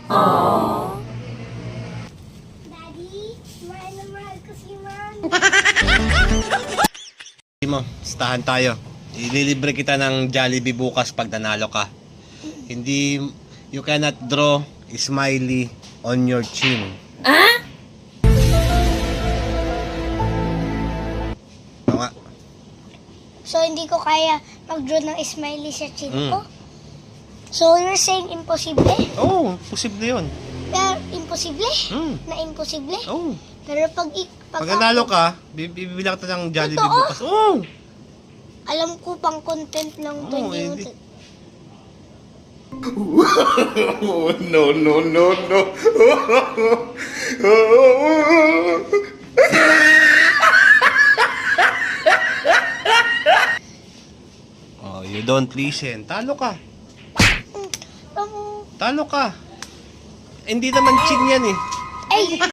Daddy, mahal na mahal ko si Mom. Hindi mo, stahan tayo. Ililibre kita ng Jollibee bukas pag nanalo ka. Hindi, you cannot draw a smiley on your chin. Oo nga. So, hindi ko kaya mag-draw ng smiley sa chin ko? So, you're saying imposible? Oo, posible yun. Pero, imposible? Mm. Na imposible? Oo. Pero Pag nanalo ka, bibilang kita ng Jollibee Totoo? bukas. Oo. alam ko pang content lang to. Oo, Hindi hindi. mo No, no, no, no. Oh, you don't listen. Talo ka. Talo ka. Hindi naman chin yan eh. Ay!